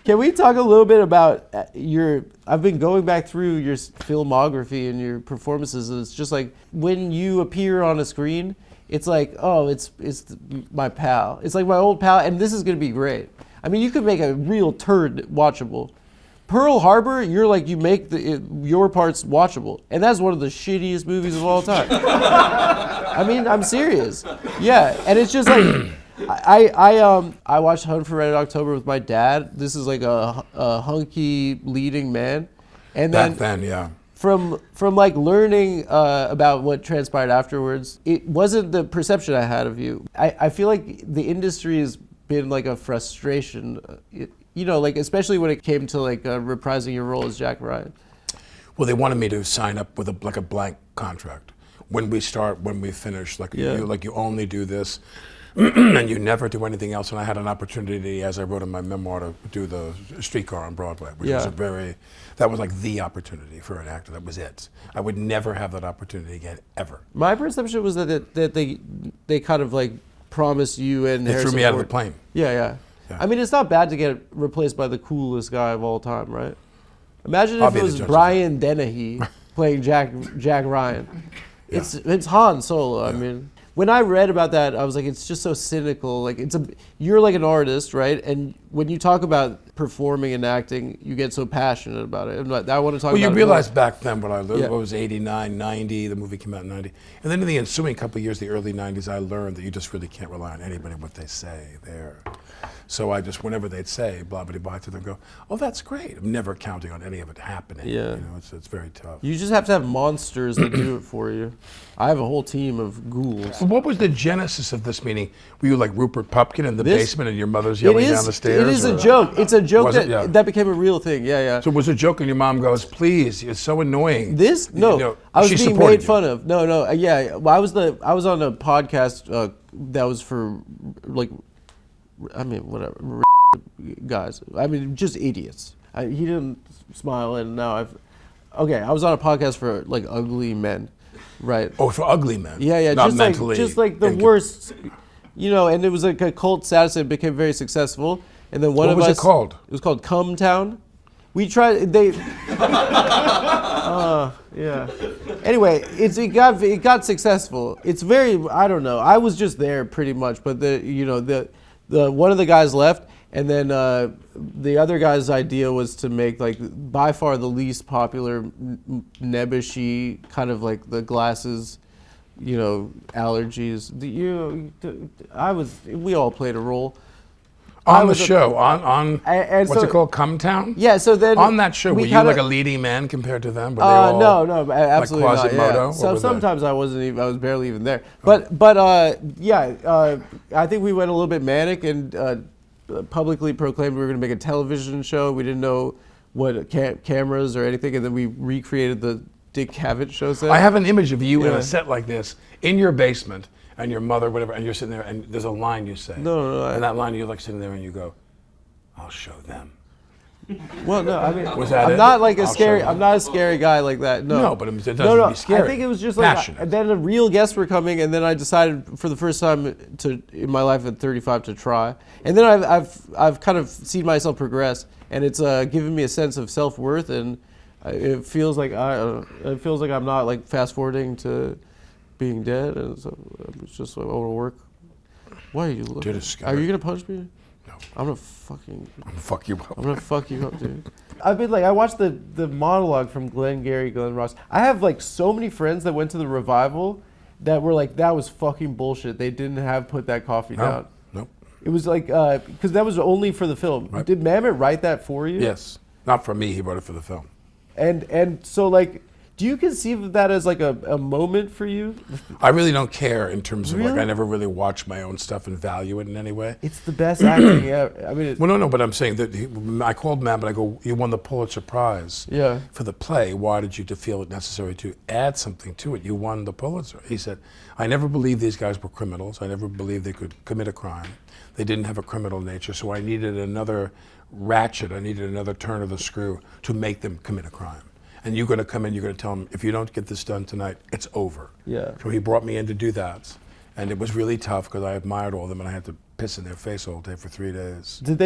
Can we talk a little bit about I've been going back through your filmography and your performances, and it's just like when you appear on a screen, it's like, oh, it's my pal. It's like my old pal, and this is gonna be great. I mean, you could make a real turd watchable. Pearl Harbor, you make your parts watchable, and that's one of the shittiest movies of all time. I mean, I'm serious. Yeah, and it's just like I watched Hunt for Red October with my dad. This is like a hunky leading man, and then yeah. From like learning about what transpired afterwards, it wasn't the perception I had of you. I feel like the industry has been like a frustration. Like especially when it came to like reprising your role as Jack Ryan. Well, they wanted me to sign up with a blank contract. When we start, when we finish, you only do this, and you never do anything else. And I had an opportunity, as I wrote in my memoir, to do the Streetcar on Broadway, which was that was like the opportunity for an actor. That was it. I would never have that opportunity again, ever. My perception was that they kind of like promised you and they Harrison threw me out of Ford. the plane. Yeah. I mean, it's not bad to get replaced by the coolest guy of all time, right? Imagine if it was Brian Dennehy playing Jack Ryan. Yeah. It's Han Solo. Yeah. I mean, when I read about that, I was like, it's just so cynical. Like you're like an artist, right? And when you talk about performing and acting, you get so passionate about it. And I want to talk about it. Well, you realize back then what I learned, what was 89, 90, the movie came out in 90. And then in the ensuing couple of years, the early 90s, I learned that you just really can't rely on anybody, what they say there. So I just, whenever they'd say, blah, blah, blah, to them, go, oh, that's great. I'm never counting on any of it happening. Yeah. It's very tough. You just have to have monsters that do it for you. I have a whole team of ghouls. So what was the genesis of this meeting? Were you like Rupert Pupkin in the basement and your mother's yelling down the stairs? It is a joke. It's a joke that became a real thing. Yeah. So it was a joke and your mom goes, please, it's so annoying. I was being made fun of. No. Yeah. Well, I was on a podcast that was for like, I mean, whatever, guys. I mean, just idiots. He didn't smile, and now I was on a podcast for like ugly men, right? Oh, for ugly men. Yeah. Not mentally. Just like the worst, and it was like a cult status and it became very successful. And then what was it called? It was called Cum Town. We tried, yeah. Anyway, it got successful. It's very, I don't know. I was just there pretty much, but the one of the guys left, and then the other guy's idea was to make like by far the least popular nebbishy kind of like the glasses, allergies. We all played a role. On the show, what's it called, Cum Town? Yeah, so then on that show, were you like a leading man compared to them? Were they all no, absolutely like Quasimodo? Not. Yeah. So sometimes I was barely even there. But I think we went a little bit manic and publicly proclaimed we were going to make a television show. We didn't know what cameras or anything, and then we recreated the Dick Cavett show set. I have an image of you in a set like this in your basement. And your mother, whatever, and you're sitting there, and there's a line you say. No. And that line, you're like sitting there, and you go, "I'll show them." Well, no, I mean, I'm not like I'm not a scary guy like that. No, but it doesn't be scary. I think it was just like, then the real guests were coming, and then I decided for the first time in my life at 35 to try, and then I've kind of seen myself progress, and it's given me a sense of self-worth, and it feels like I'm not like fast forwarding to being dead, and so it's just like, I want to work. Why are you looking? Dude, are you gonna punch me? No. I'm gonna fuck you up. I'm gonna fuck you up, Dude. I watched the monologue from Glengarry, Glen Ross. I have like so many friends that went to the revival that were like, that was fucking bullshit. They didn't put that coffee down. Nope. It was like, because that was only for the film. Right. Did Mamet write that for you? Yes. Not for me, he wrote it for the film. And so like, do you conceive of that as like a moment for you? I really don't care in terms of like, I never really watch my own stuff and value it in any way. It's the best acting ever. I mean, well, no, but I'm saying that I called Matt, but I go, you won the Pulitzer Prize for the play. Why did you feel it necessary to add something to it? You won the Pulitzer. He said, I never believed these guys were criminals. I never believed they could commit a crime. They didn't have a criminal nature, so I needed another ratchet. I needed another turn of the screw to make them commit a crime. And you're going to come in, you're going to tell him, if you don't get this done tonight, it's over. Yeah. So he brought me in to do that. And it was really tough because I admired all of them and I had to piss in their face all day for 3 days. Did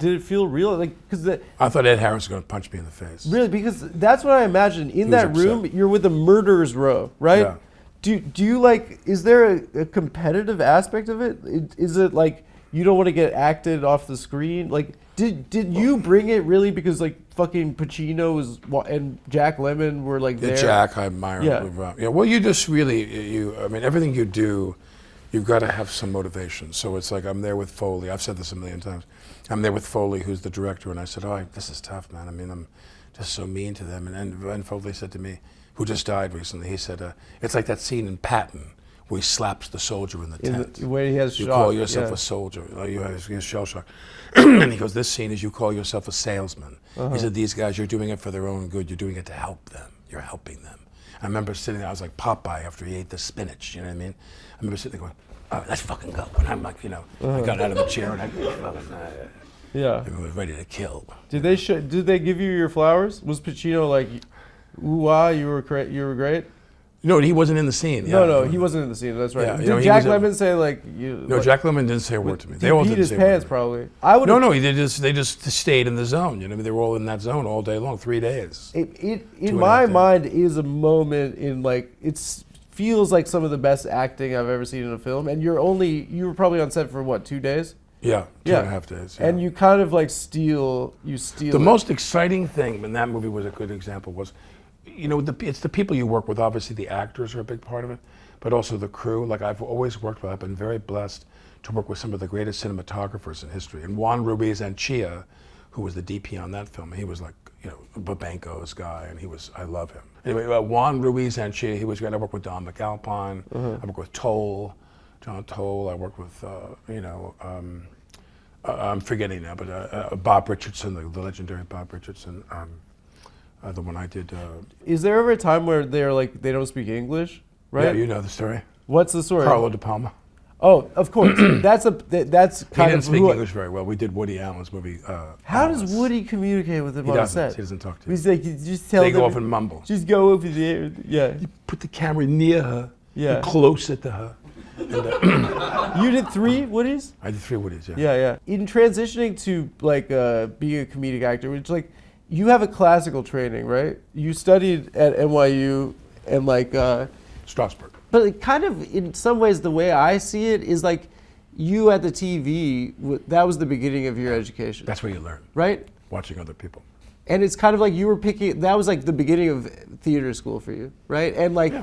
it feel real? Like, because I thought Ed Harris was going to punch me in the face. Really, because that's what I imagine. In that room, you're with a murderer's row, right? Yeah. Do you like? Is there a competitive aspect of it? Is it like you don't want to get acted off the screen? Like, did you bring it really because like fucking Pacino and Jack Lemmon were like there? Jack, I admire. Yeah. Well, you just really I mean, everything you do, you've got to have some motivation. So it's like I'm there with Foley. I've said this a million times. I'm there with Foley, who's the director, and I said, "Oh, this is tough, man. I mean, I'm just so mean to them." And Foley said to me, who just died recently, he said, "It's like that scene in Patton where he slaps the soldier in the tent. Where he has you shock, call yourself a soldier. You have shell shock." And he goes, "This scene is you call yourself a salesman." He said, "These guys, you're doing it for their own good. You're doing it to help them. You're helping them." I remember sitting there, I was like Popeye after he ate the spinach, you know what I mean? I remember sitting there going, "Oh, let's fucking go." And I'm like, I got out of the chair and I was ready to kill. Did they give you your flowers? Was Pacino like, "Ooh, you were great"? No, he wasn't in the scene. No, he wasn't in the scene. That's right. Yeah, did Jack Lemmon say like you? No, Jack Lemmon didn't say a word to me. They all didn't his say pants probably. I would. No, they just stayed in the zone. You know, they were all in that zone all day long, 3 days. It in my mind is a moment in like feels like some of the best acting I've ever seen in a film. And you were probably on set for what, 2 days? Yeah, 2.5 days. Yeah. And you kind of like steal. The most exciting thing in that movie was a good example was, it's the people you work with. Obviously, the actors are a big part of it, but also the crew. Like I've always worked with. I've been very blessed to work with some of the greatest cinematographers in history. And Juan Ruiz Anchia, who was the DP on that film, he was like, Babenco's guy, and I love him. Anyway, Juan Ruiz Anchia, he was great. I worked with Don McAlpine. I worked with John Toll. I worked with, I'm forgetting now, but Bob Richardson, the legendary Bob Richardson. The one I did. Is there ever a time where they're like they don't speak English, right? Yeah, you know the story. What's the story? Carlo De Palma. Oh, of course. That's kind of. He didn't speak English very well. We did Woody Allen's movie. How does Woody communicate with him on set? He doesn't talk to him. He's like, you just tell them. They go off and mumble. Just go over there. Yeah. You put the camera near her. Yeah. Closer to her. And, you did 3 Woodies? I did 3 Woodies. Yeah. Yeah. In transitioning to like being a comedic actor, which like. You have a classical training, right? You studied at NYU and like Strasbourg. But it kind of, in some ways, the way I see it is like you at the TV. That was the beginning of your education. That's where you learn, right? Watching other people. And it's kind of like you were picking. That was like the beginning of theater school for you, right? And like,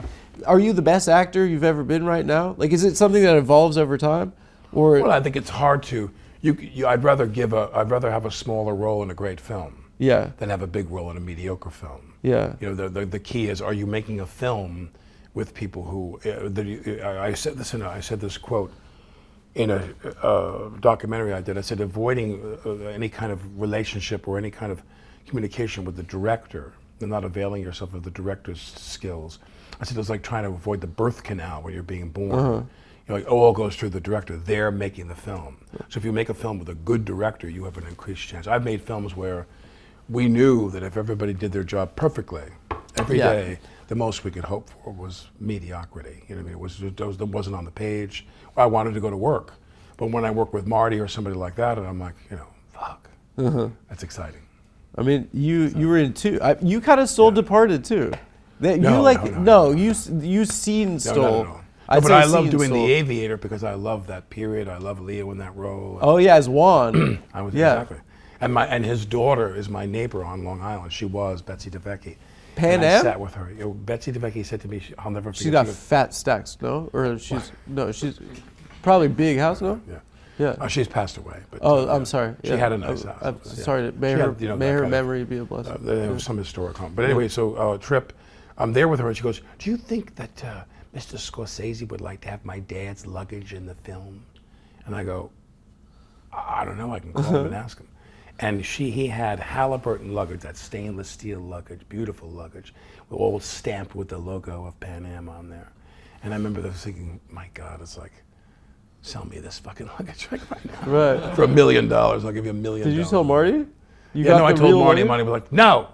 are you the best actor you've ever been right now? Like, is it something that evolves over time, or? Well, I think it's hard to. I'd rather have a smaller role in a great film. Yeah. Than have a big role in a mediocre film. Yeah. The key is, are you making a film with people who? I said this quote in a documentary I did. I said avoiding any kind of relationship or any kind of communication with the director and not availing yourself of the director's skills. I said it's like trying to avoid the birth canal when you're being born. It all goes through the director. They're making the film. So if you make a film with a good director, you have an increased chance. I've made films where we knew that if everybody did their job perfectly, every day, the most we could hope for was mediocrity. You know what I mean? It wasn't on the page. I wanted to go to work. But when I work with Marty or somebody like that, and I'm like, fuck, that's exciting. I mean, you were in 2. You kind of stole Departed too. You've seen Stole. No. But I love doing The Aviator because I love that period. I love Leo in that role. Oh yeah, as Juan. Exactly. And his daughter is my neighbor on Long Island. She was Betsy DeVecchi. Pan Am? I sat with her. Betsy DeVecchi said to me, "I'll never forget." She's got fat stacks, no? Or she's probably big house, no? Yeah. She's passed away. But, I'm sorry. She had a nice house. I'm sorry. May her memory be a blessing. There was some historic home. But anyway, so Trip, I'm there with her, and she goes, "Do you think that Mr. Scorsese would like to have my dad's luggage in the film?" And I go, "I don't know. I can call him and ask him." And he had Halliburton luggage, that stainless steel luggage, beautiful luggage, all stamped with the logo of Pan Am on there. And I remember thinking, my God, it's like, sell me this fucking luggage right now. Right. For $1 million, I'll give you $1 million. Did you tell Marty? I told Marty, and Marty was like, no.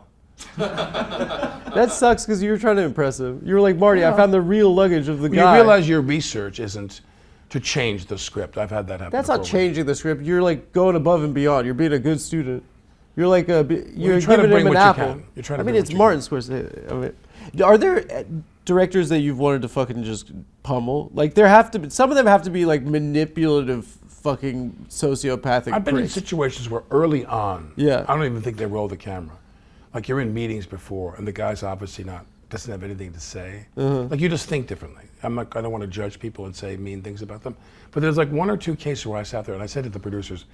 That sucks because you were trying to impress him. You were like, Marty, I found the real luggage of the guy. You realize your research isn't to change the script. I've had that happen. That's not changing the script. You're like going above and beyond. You're being a good student. You're like you're giving him an apple. You're trying to I mean, it's Martin Scorsese. I mean, are there directors that you've wanted to fucking just pummel? Like there have to be, some of them have to be like manipulative fucking sociopathic I've been pricks. in situations where early on, Yeah. I don't even think they roll the camera. Like you're in meetings before and the guy's obviously doesn't have anything to say. Like you just think differently. I don't want to judge people and say mean things about them. But there's like one or two cases where I sat there and I said to the producers,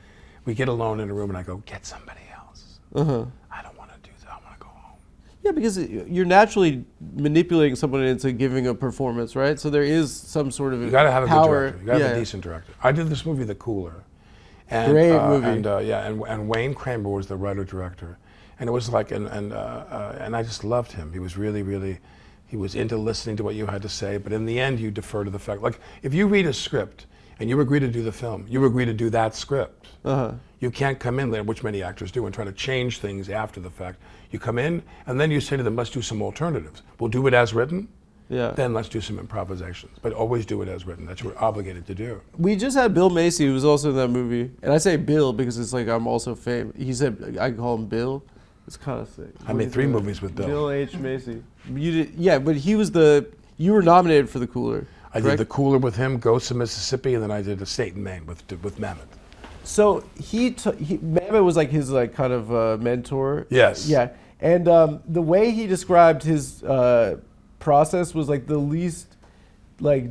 we get alone in a room and I go, get somebody else. I don't want to do that, I want to go home. Yeah, because you're naturally manipulating someone into giving a performance, right? So there is some sort of You got to have a power. good director. You got to have a decent director. I did this movie, The Cooler. And, Great movie. And Wayne Kramer was the writer-director. And it was like, and I just loved him. He was really, he was into listening to what you had to say, but in the end you defer to the fact, like if you read a script and you agree to do the film, you agree to do that script. You can't come in there, which many actors do, and try to change things after the fact. You come in and then you say to them, let's do some alternatives. We'll do it as written, then let's do some improvisations. But always do it as written. That's what we're obligated to do. We just had Bill Macy, who was also in that movie. And I say Bill because it's like I'm also famous. He said I call him Bill. It's kind of sick. I made 3 movies with Bill. Bill H. Macy. You did, yeah, but he was you were nominated for The Cooler. I did The Cooler with him, Ghosts of Mississippi, and then I did A State in Maine with Mammoth. So Mammoth was like his like kind of mentor. Yes. Yeah, and the way he described his process was like the least like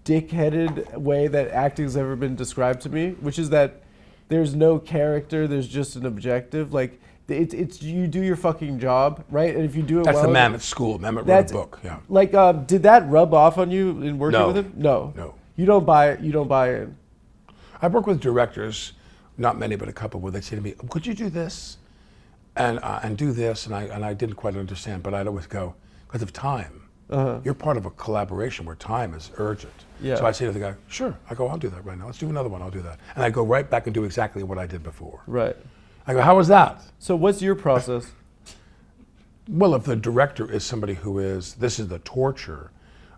dick-headed way that acting's ever been described to me, which is that there's no character, there's just an objective. Like it's you do your fucking job, right? And if you do it That's well, the Mammoth School. Mammoth wrote a book. Yeah. Like, did that rub off on you in working No. with him? No. No. You don't buy it. You don't buy in. I've worked with directors, not many, but a couple, where they say to me, "Could you do this, and do this?" And I didn't quite understand, but I'd always go, because of time. You're part of a collaboration where time is urgent. Yeah. So I say to the guy, "Sure." I go, "I'll do that right now. Let's do another one. I'll do that." And I go right back and do exactly what I did before. Right. I go, "How was that?" So what's your process? Well, if the director is somebody who is, this is the torture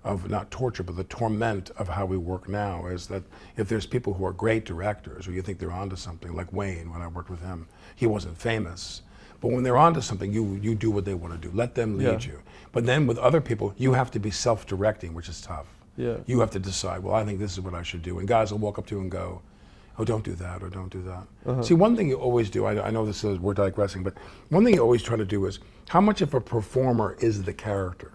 of, not torture, but the torment of how we work now, is that if there's people who are great directors, or you think they're onto something, like Wayne, when I worked with him, he wasn't famous. But when they're onto something, you do what they want to do. Let them lead you. But then with other people, you have to be self-directing, which is tough. Yeah. You have to decide, well, I think this is what I should do. And guys will walk up to you and go, oh, don't do that, or don't do that. See, one thing you always do, I know this is, we're digressing, but one thing you always try to do is, how much of a performer is the character?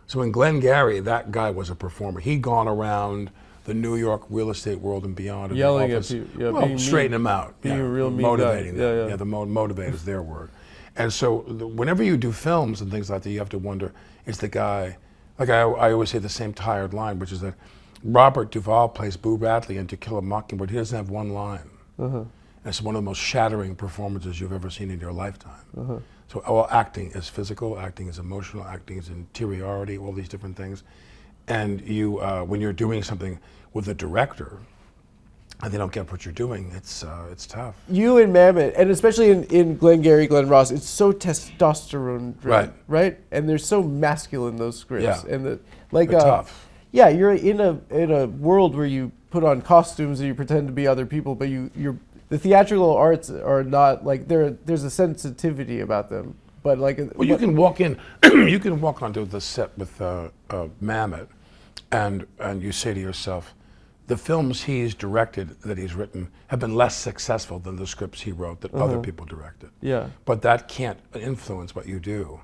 So in Glengarry, that guy was a performer. He'd gone around the New York real estate world and beyond. Yelling at people. Yeah, well, straighten them out. Being a real mean motivating guy. them. Yeah, the motivate is their word. And so whenever you do films and things like that, you have to wonder, is the guy, like I always say the same tired line, which is that Robert Duvall plays Boo Radley in To Kill a Mockingbird. He doesn't have one line. And it's one of the most shattering performances you've ever seen in your lifetime. So all acting is physical, acting is emotional, acting is interiority, all these different things. And you, when you're doing something with a director, and they don't get what you're doing, it's tough. You and Mammoth, and especially in Glengarry, Glen Ross, it's so testosterone driven, right? And they're so masculine, those scripts. Yeah. And Tough. Yeah, you're in a world where you put on costumes and you pretend to be other people, but the theatrical arts are not like there's a sensitivity about them. But like, well, you can walk in, you can walk onto the set with Mammoth, and you say to yourself, the films he's directed, that he's written, have been less successful than the scripts he wrote that other people directed. Yeah. But that can't influence what you do.